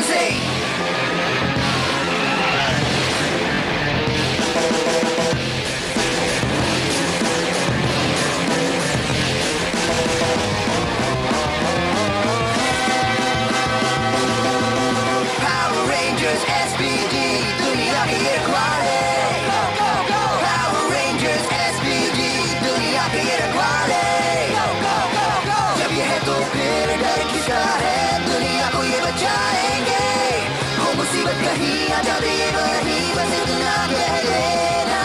losing. Power Rangers SPD, दुनिया के ये रखवाले. Power Rangers SPD, दुनिया के ये रखवाले. जब ये है तो फिर डर किसका है, दुनिया को ये बचाएंगे. हो मुसीबत कहीं आ जाए वहीं बस इतना कह देना.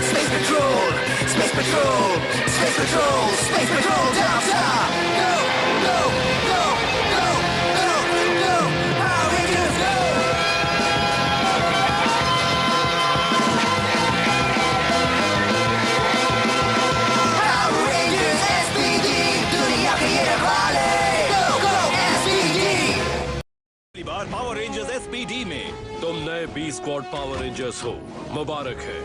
Space Patrol, Space Patrol, Space Patrol, Space Patrol, down south. Go, go, go, go, go, go. Power Rangers, go. Power Rangers SPD, दुनिया के ये रखवाले. Go, go, SPD. पहली बार पावर रेंजर्स एसपीडी में तुम नए बी स्क्वाड पावर रेंजर्स हो, मुबारक है।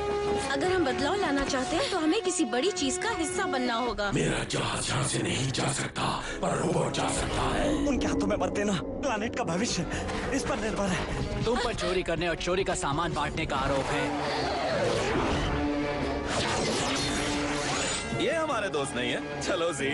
अगर हम बदलाव लाना चाहते हैं तो हमें किसी बड़ी चीज का हिस्सा बनना होगा। मेरा जहाज यहाँ से नहीं जा सकता, पर रोबोट जा सकता है। उनके हाथों में मत देना, प्लानेट का भविष्य इस पर निर्भर है। तुम पर चोरी करने और चोरी का सामान बांटने का आरोप है। ये हमारे दोस्त नहीं है, चलो जी।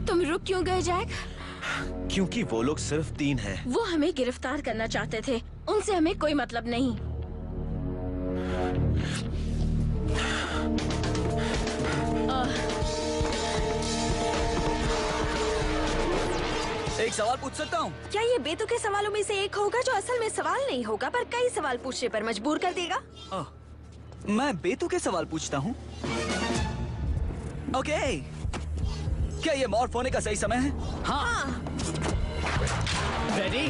तुम रुक क्यों गए जैक? क्योंकि वो लोग सिर्फ 3 हैं। वो हमें गिरफ्तार करना चाहते थे, उनसे हमें कोई मतलब नहीं। एक सवाल पूछ सकता हूँ? क्या ये बेतुके सवालों में से एक होगा जो असल में सवाल नहीं होगा पर कई सवाल पूछने पर मजबूर कर देगा? मैं बेतुके सवाल पूछता हूँ। ओके, क्या ये मॉर्फ होने का सही समय है? हाँ। रेडी?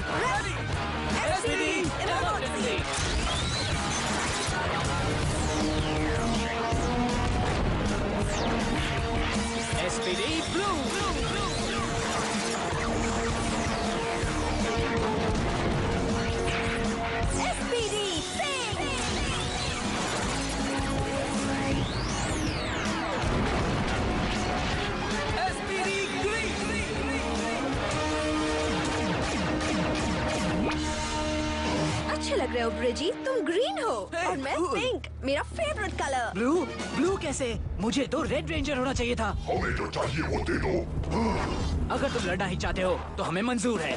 SPD blue. अच्छे लग रहे हो ब्रिजी, तुम ग्रीन हो और मैं पिंक, मेरा फेवरेट कलर। ब्लू? ब्लू कैसे? मुझे तो रेड रेंजर होना चाहिए था। हमें जो चाहिए वो दे दो। अगर तुम लड़ना ही चाहते हो तो हमें मंजूर है।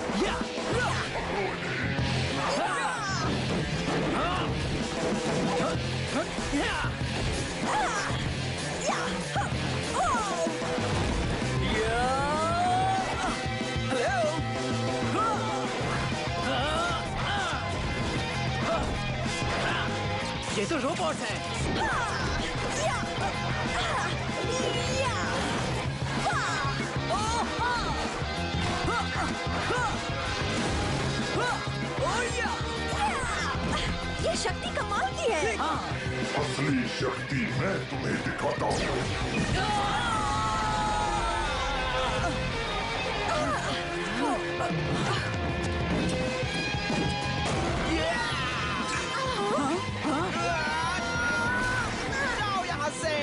ये तो रोबोट है। ये शक्ति कमाल की है। असली शक्ति मैं तुम्हें दिखाता हूँ। जाओ यहाँ से।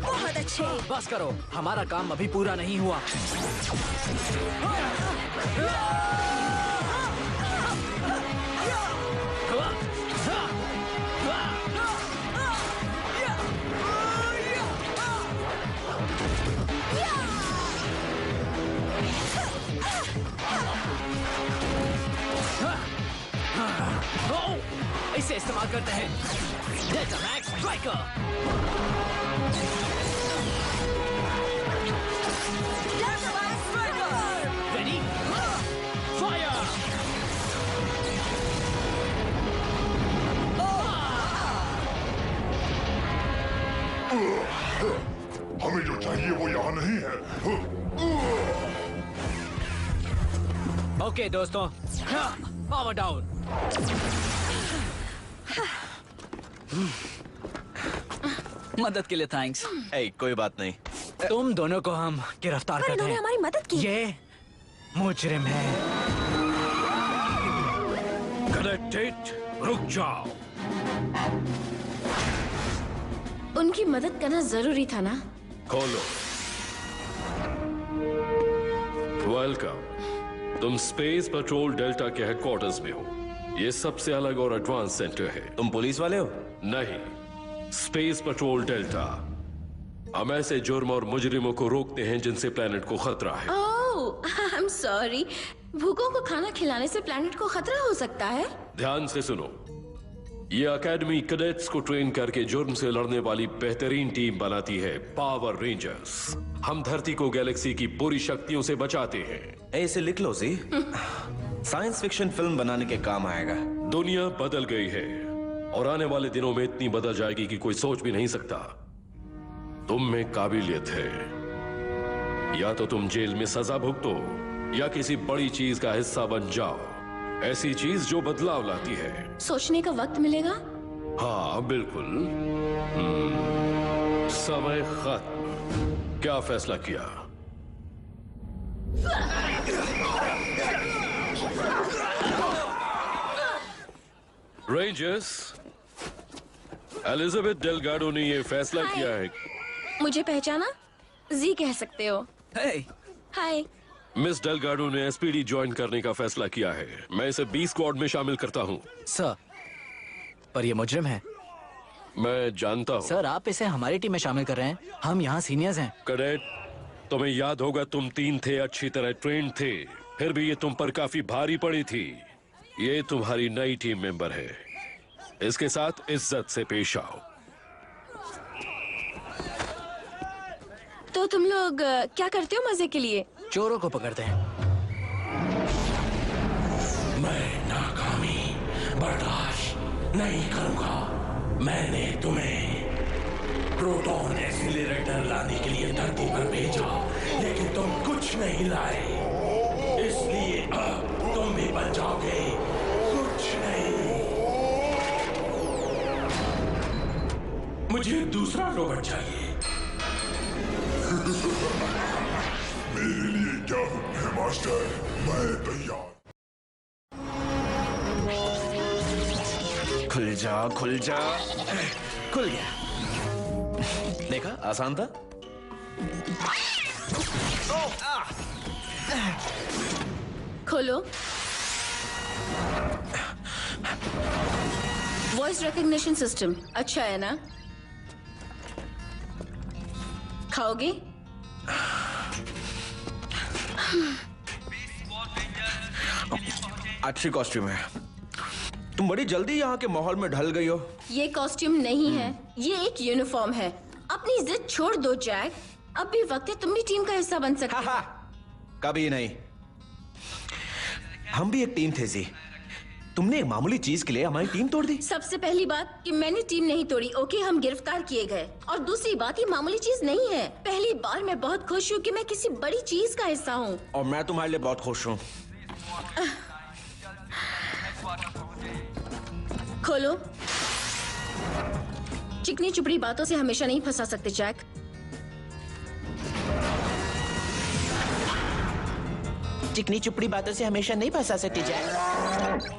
बहुत अच्छे। बस करो, हमारा काम अभी पूरा नहीं हुआ। इसे इस्तेमाल करते हैं। Delta max striker. Ready? Fire! तुम्हें जो चाहिए वो यहाँ नहीं है। ओके दोस्तों, पावर डाउन। मदद के लिए थैंक्स। कोई बात नहीं। तुम दोनों को हम गिरफ्तार पर करते इन्होंने हैं। हमारी मदद की। ये मुजरिम है। कनेक्टेड, रुक जाओ। उनकी मदद करना जरूरी था ना। खोलो। वेलकम। तुम स्पेस पेट्रोल डेल्टा के हेडक्वार्टर्स में हो। ये सबसे अलग और एडवांस सेंटर है। तुम पुलिस वाले हो? नहीं, स्पेस पेट्रोल डेल्टा। हम ऐसे जुर्म और मुजरिमों को रोकते हैं जिनसे प्लेनेट को खतरा है। ओह, आई एम सॉरी। भूखों को खाना खिलाने से प्लेनेट को खतरा हो सकता है। ध्यान से सुनो। ये एकेडमी कैडेट्स को ट्रेन करके जुर्म से लड़ने वाली बेहतरीन टीम बनाती है, पावर रेंजर्स। हम धरती को गैलेक्सी की बुरी शक्तियों से बचाते हैं। इसे लिख लो जी। साइंस फिक्शन फिल्म बनाने के काम आएगा। दुनिया बदल गई है और आने वाले दिनों में इतनी बदल जाएगी कि कोई सोच भी नहीं सकता। तुम में काबिलियत है। या तो तुम जेल में सजा भुगतो या किसी बड़ी चीज का हिस्सा बन जाओ। ऐसी चीज जो बदलाव लाती है। सोचने का वक्त मिलेगा? हाँ बिल्कुल। समय खत्म। क्या फैसला किया? रेंजर्स, एलिजाबेथ डेलगाडो ने यह फैसला हाय। किया है। मुझे पहचाना? जी कह सकते हो। Hey, हाय। मिस डेलगाडो ने एसपीडी ज्वाइन करने का फैसला किया है। मैं इसे बी स्क्वाड में शामिल करता हूँ। सर, पर ये मुजरिम है। मैं जानता हूँ। सर, आप इसे हमारी टीम में शामिल कर रहे हैं। हम यहाँ सीनियर्स हैं। कैडेट, तुम्हें याद होगा तुम 3 थे, अच्छी तरह ट्रेंड थे, फिर भी ये तुम पर काफी भारी पड़ी थी। ये तुम्हारी नई टीम मेंबर है। इसके साथ इज्जत से पेश आओ। तो तुम लोग क्या करते हो मजे के लिए? चोरों को पकड़ते हैं। मैं नाकामी बर्दाश्त नहीं करूंगा। मैंने तुम्हें प्रोटॉन एक्सीलरेटर लाने के लिए धरती पर भेजा, लेकिन तुम कुछ नहीं लाए। इसलिए अब तुम भी बन जाओगे कुछ नहीं। मुझे दूसरा रोबोट चाहिए। मेरे लिए क्या हुक्म है मास्टर? मैं तैयार। खुल जा, खुल जा। खुल गया। देखा, आसान था। खोलो। वॉइस रिकॉग्निशन सिस्टम अच्छा है ना? खाओगे? अच्छी कॉस्ट्यूम है। तुम बड़ी जल्दी यहाँ के माहौल में ढल गई हो। ये कॉस्ट्यूम नहीं है, ये एक यूनिफॉर्म है। अपनी जिद छोड़ दो जैक। अब भी वक्त है तुम भी टीम का हिस्सा बन सकते हो। कभी नहीं। हम भी एक टीम थे जी। तुमने एक मामूली चीज के लिए हमारी टीम तोड़ दी। सबसे पहली बात कि मैंने टीम नहीं तोड़ी। ओके, हम गिरफ्तार किए गए। और दूसरी बात, ये मामूली चीज नहीं है। पहली बार मैं बहुत खुश हूँ कि मैं किसी बड़ी चीज का हिस्सा हूँ। और मैं तुम्हारे लिए बहुत खुश हूँ। खोलो। चिकनी चुपड़ी बातों से हमेशा नहीं फंसा सकते जैक। चिकनी चुपड़ी बातों से हमेशा नहीं फंसा सकती जैक।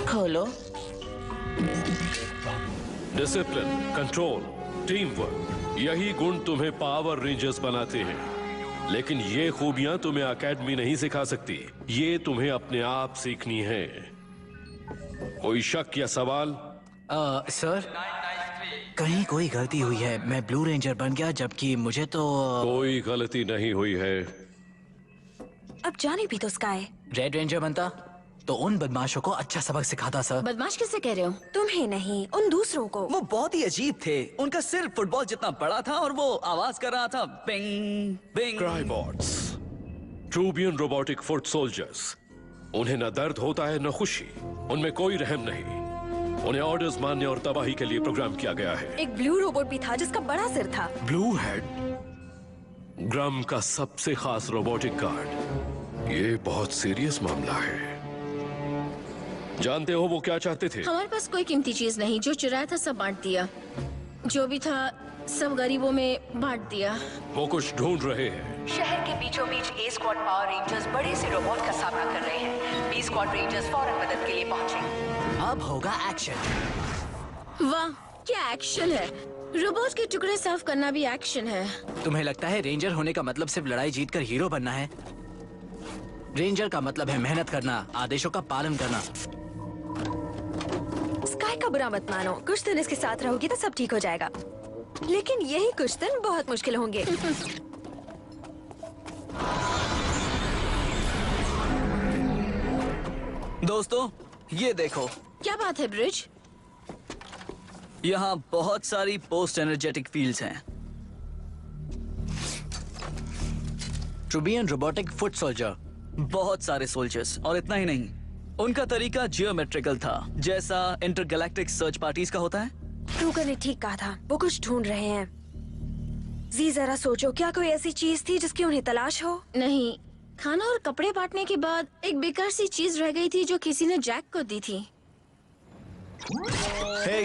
खोलो। डिसिप्लिन, कंट्रोल, टीम वर्क, यही गुण तुम्हें पावर रेंजर्स बनाते हैं। लेकिन ये खूबियां तुम्हें एकेडमी नहीं सिखा सकती। ये तुम्हें अपने आप सीखनी है। कोई शक या सवाल? सर, कहीं कोई गलती हुई है। मैं ब्लू रेंजर बन गया, जबकि मुझे तो कोई गलती नहीं हुई है। अब जाने भी तो स्काई। रेड रेंजर बनता तो उन बदमाशों को अच्छा सबक सिखाता सर। बदमाश किससे कह रहे हो? तुम्हें नहीं, उन दूसरों को। वो बहुत ही अजीब थे। उनका सिर फुटबॉल जितना बड़ा था और वो आवाज कर रहा था, बिंग बिंग। क्राइबॉट्स, ट्रूबियन रोबोटिक फुट सोल्जर्स। उन्हें न दर्द होता है न खुशी। उनमें कोई रहम नहीं। उन्हें ऑर्डर्स मानने और तबाही के लिए प्रोग्राम किया गया है। एक ब्लू रोबोट भी था जिसका बड़ा सिर था। ब्लू हेड, ग्राम का सबसे खास रोबोटिक गार्ड। ये बहुत सीरियस मामला है। जानते हो वो क्या चाहते थे? हमारे पास कोई कीमती चीज नहीं, जो चुराया था सब बांट दिया। जो भी था सब गरीबों में बांट दिया। वो कुछ ढूंढ रहे हैं। शहर के बीचों बीच ए स्क्वाड पावर रेंजर्स बड़े से रोबोट का सामना कर रहे हैं। बी स्क्वाड रेंजर्स फौरन मदद के लिए पहुंचे। अब होगा एक्शन। वाह क्या एक्शन है! रोबोट के टुकड़े साफ करना भी एक्शन है। तुम्हें लगता है रेंजर होने का मतलब सिर्फ लड़ाई जीतकर हीरो बनना है? रेंजर का मतलब है मेहनत करना, आदेशों का पालन करना। स्काई का बुरा मत मानो, कुछ दिन इसके साथ रहोगी तो सब ठीक हो जाएगा। लेकिन यही कुछ दिन बहुत मुश्किल होंगे। दोस्तों ये देखो। क्या बात है ब्रिज? यहाँ बहुत सारी पोस्ट एनर्जेटिक फील्ड्स हैं। ट्रूबियन रोबोटिक फुट सोल्जर। बहुत सारे सोल्जर्स, और इतना ही नहीं, उनका तरीका जियोमेट्रिकल था, जैसा इंटरगैलेक्टिक सर्च पार्टीज का होता है। क्रूगर ने ठीक कहा था, वो कुछ ढूंढ रहे हैं। जी जरा सोचो, क्या कोई ऐसी चीज थी जिसकी उन्हें तलाश हो? नहीं, खाना और कपड़े बांटने के बाद एक बेकार सी चीज रह गई थी जो किसी ने जैक को दी थी। हे,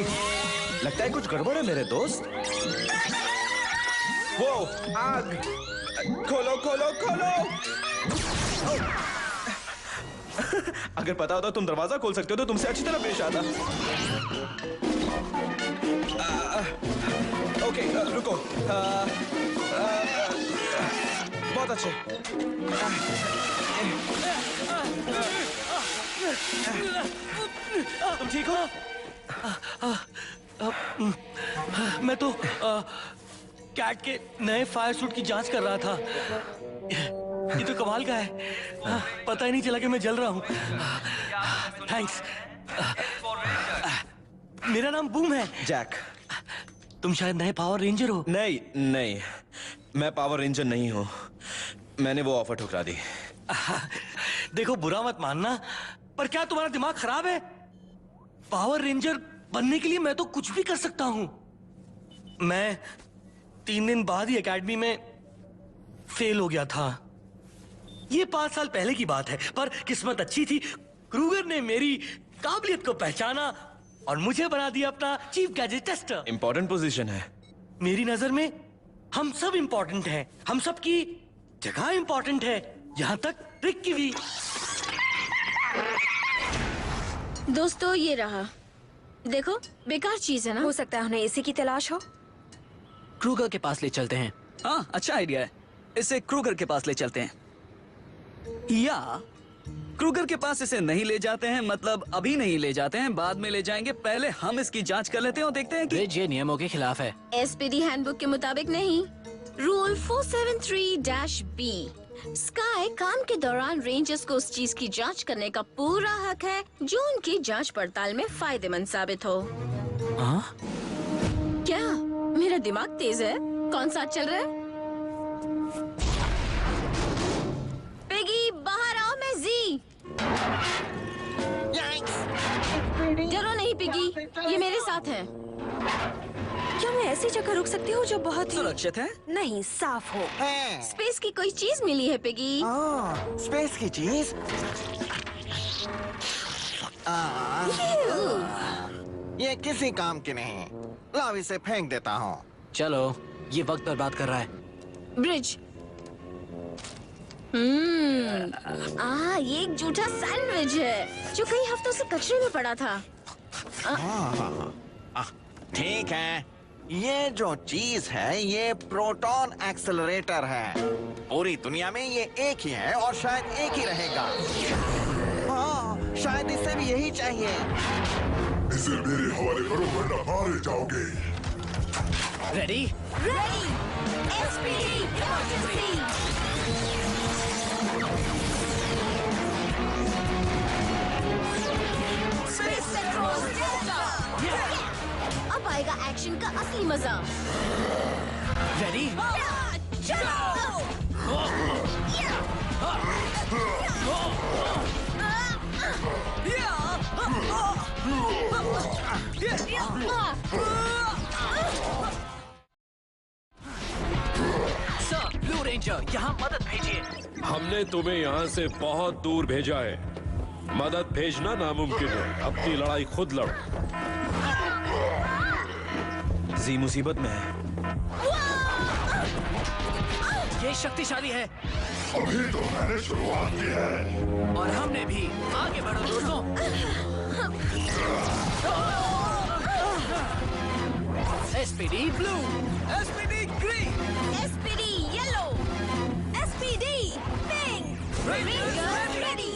लगता है कुछ गड़बड़ है मेरे दोस्त। वो आग! खोलो खोलो खोलो! अगर पता होता तुम दरवाजा खोल सकते हो तो तुमसे अच्छी तरह पेश आता। ओके, रुको। बहुत अच्छे। तुम ठीक हो? मैं तो कैट के नए फायर सूट की जांच कर रहा था। ये तो कमाल का है। पता ही नहीं चला कि मैं जल रहा हूँ। थैंक्स। मेरा नाम बूम है। जैक। तुम शायद नए पावर रेंजर हो। नहीं नहीं, मैं पावर रेंजर नहीं हूँ। मैंने वो ऑफर ठुकरा दी। देखो बुरा मत मानना, पर क्या तुम्हारा दिमाग खराब है? पावर रेंजर बनने के लिए मैं तो कुछ भी कर सकता हूँ। मैं 3 दिन बाद ही एकेडमी में फेल हो गया था। ये 5 साल पहले की बात है, पर किस्मत अच्छी थी। क्रूगर ने मेरी काबिलियत को पहचाना और मुझे बना दिया अपना chief gadget tester. Important position है। मेरी नजर में हम सब इंपॉर्टेंट हैं। हम सब की जगह इंपॉर्टेंट है, यहाँ तक रिक की भी। दोस्तों ये रहा, देखो बेकार चीज है ना। हो सकता है उन्हें इसी की तलाश हो। क्रूगर के पास ले चलते हैं। हाँ, अच्छा आइडिया है। इसे क्रूगर के पास ले चलते हैं। या क्रूगर के पास इसे नहीं ले जाते हैं, मतलब अभी नहीं ले जाते हैं, बाद में ले जाएंगे। पहले हम इसकी जांच कर लेते हैं और देखते हैं कि ये नियमों के खिलाफ है। एसपीडी हैंडबुक के मुताबिक नहीं। Rule 473-B। स्काई काम के दौरान रेंजर्स को उस चीज की जांच करने का पूरा हक है जो उनकी जांच पड़ताल में फायदेमंद साबित हो। हाँ? क्या मेरा दिमाग तेज है? कौन सा चल रहा है? पिगी बाहर आओ, मैं जी। डरो नहीं पिगी, ये मेरे साथ है। क्या मैं ऐसी जगह रुक सकती हूँ जो बहुत ही सुरक्षित है? नहीं, साफ हो। स्पेस की कोई चीज मिली है पिगी? स्पेस की चीज? ये किसी काम की नहीं। लाओ इसे फेंक देता हूँ। चलो, ये वक्त बर्बाद कर रहा है। ब्रिज। ये एक जूठा सैंडविच है जो कई हफ्तों से कचरे में पड़ा था। ठीक है, ये जो चीज है ये प्रोटॉन एक्सेलरेटर है। पूरी दुनिया में ये एक ही है और शायद एक ही रहेगा। हाँ, शायद इसे भी यही चाहिए। इसे मेरे हवाले करो वरना मारे जाओगे। Ready? Ready. SPD emergency. Space सेंट्रोल अब आएगा एक्शन का असली मजा। रेडी? चलो। यहाँ मदद भेजिए। हमने तुम्हें यहाँ से बहुत दूर भेजा है। मदद भेजना नामुमकिन है। अपनी लड़ाई खुद लड़ो। जी मुसीबत में है। ये शक्तिशाली है। अभी तो मैंने शुरुआत की है। और हमने भी। आगे बढ़ो दोस्तों। SPD blue, SPD green, SPD yellow, SPD pink, rangers ready.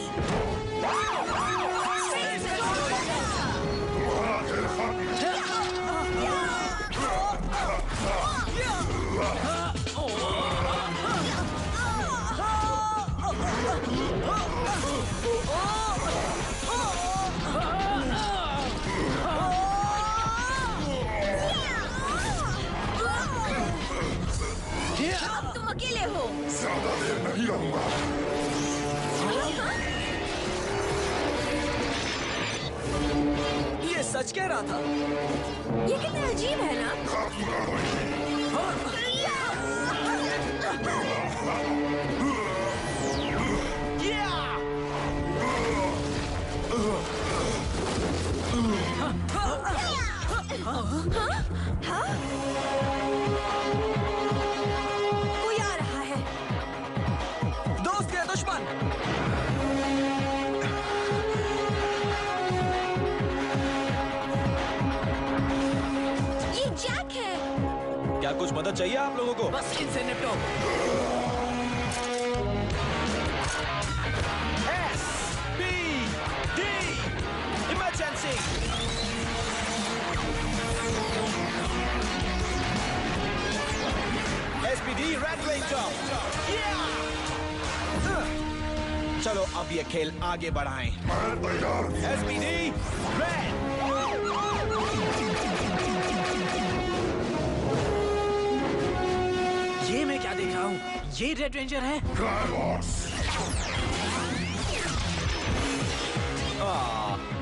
अब तुम अकेले हो। ज्यादा देर नहीं रहूंगा। ये सच कह रहा था। ये कितना अजीब है ना? कोई आ रहा है। दोस्त या दुश्मन? ये जैक है। क्या कुछ मदद चाहिए आप लोगों को? बस इनसे निपटो। SPD emergency. SPD red ranger. चलो अब ये खेल आगे बढ़ाएं। मैं तैयार हूँ। SPD red. ये मैं क्या देख रहा हूँ? ये रेड रेंजर है।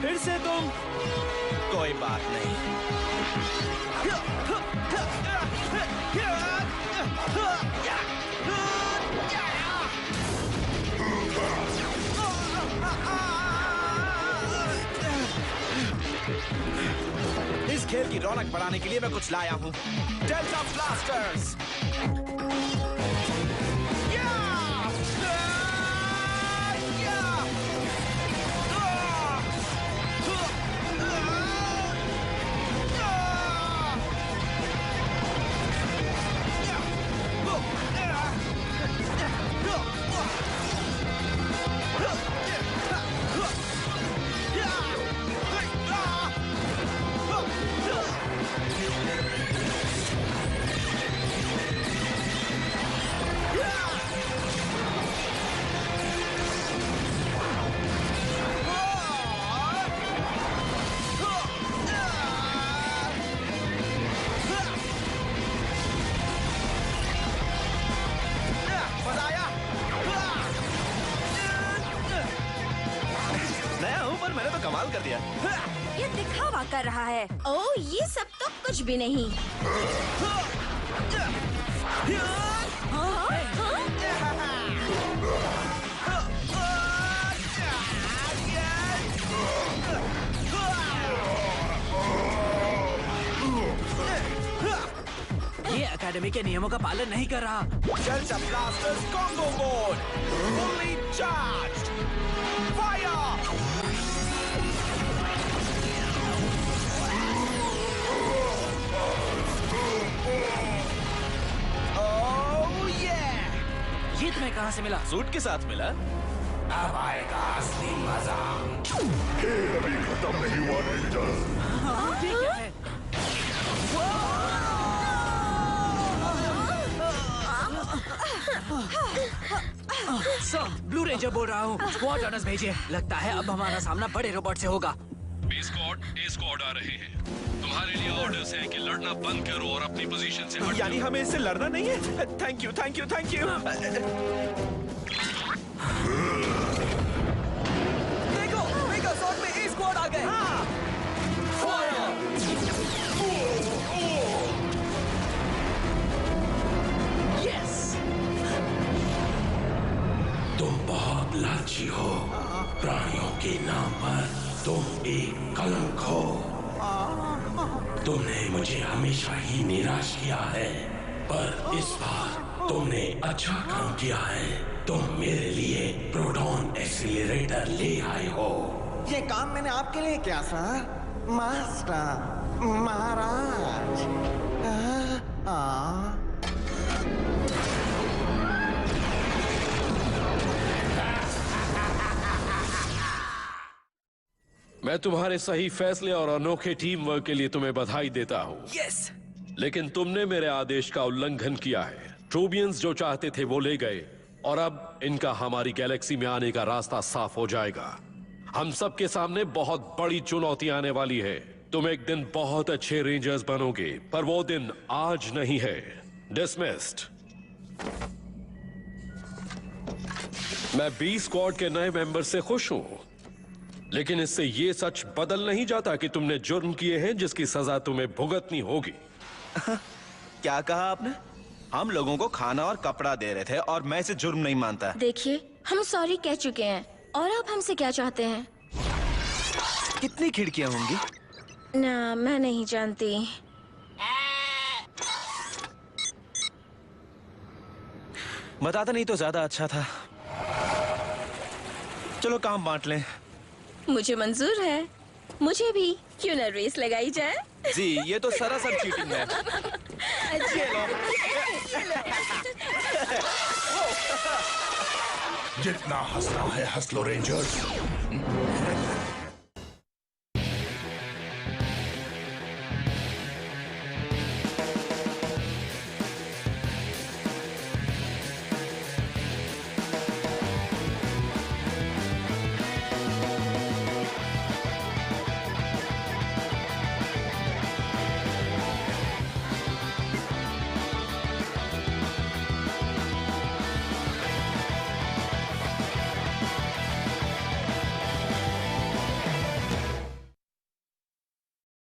फिर से तुम? कोई बात नहीं। इस खेल की रौनक बढ़ाने के लिए मैं कुछ लाया हूँ। Delta blasters. मैंने तो कमाल कर दिया। ये दिखावा कर रहा है। ओह, ये सब तो कुछ भी नहीं। ये एकेडमी के नियमों का पालन नहीं कर रहा। Delta blasters combo mode, fully charged, fire! Oh yeah! ये तुम्हें कहाँ से मिला? सूट के साथ मिला। अब आएगा असली मजा। खेल अभी खत्म नहीं हुआ रेंजर्स। ये क्या है? ब्लू रेंजर बोल रहा हूँ। स्क्वाड ऑर्डर्स भेजिए। लगता है अब हमारा सामना बड़े रोबोट से होगा। बी स्क्वाड, ए स्क्वाड आ रहे हैं। तुम्हारे लिए ऑर्डर्स हैं कि लड़ना बंद करो और अपनी पोजीशन से हट यानी हमें इससे लड़ना नहीं है? Thank you, thank you, thank you. देखो, मेगासॉर्ड में ए स्क्वाड आ गए। यस! तुम बहुत लालची हो। प्राणियों के नाम पर तुम एक कलंक हो। तुमने मुझे हमेशा ही निराश किया है, पर इस बार तुमने अच्छा काम किया है। तुम मेरे लिए प्रोटॉन एक्सीलरेटर ले आए हो। ये काम मैंने आपके लिए किया सर। मास्टर, महाराज। मैं तुम्हारे सही फैसले और अनोखे टीम वर्क के लिए तुम्हें बधाई देता हूँ। यस। लेकिन तुमने मेरे आदेश का उल्लंघन किया है। ट्रूबियंस जो चाहते थे वो ले गए और अब इनका हमारी गैलेक्सी में आने का रास्ता साफ हो जाएगा। हम सबके सामने बहुत बड़ी चुनौती आने वाली है। तुम एक दिन बहुत अच्छे रेंजर्स बनोगे, पर वो दिन आज नहीं है। डिसमिस्ड। मैं बी स्क्वाड के नए मेंबर से खुश हूं, लेकिन इससे ये सच बदल नहीं जाता कि तुमने जुर्म किए हैं जिसकी सजा तुम्हें भुगतनी होगी। क्या कहा आपने? हम लोगों को खाना और कपड़ा दे रहे थे और मैं इसे जुर्म नहीं मानता। देखिए, हम सॉरी कह चुके हैं और आप हमसे क्या चाहते हैं? कितनी खिड़कियां होंगी? ना, मैं नहीं जानती। बताता नहीं तो ज्यादा अच्छा था। चलो काम बांट लें। मुझे मंजूर है। मुझे भी। क्यों ना रेस लगाई जाए? जी, ये तो सरासर चीटिंग है। जितना हंसना है हंस लो रेंजर्स।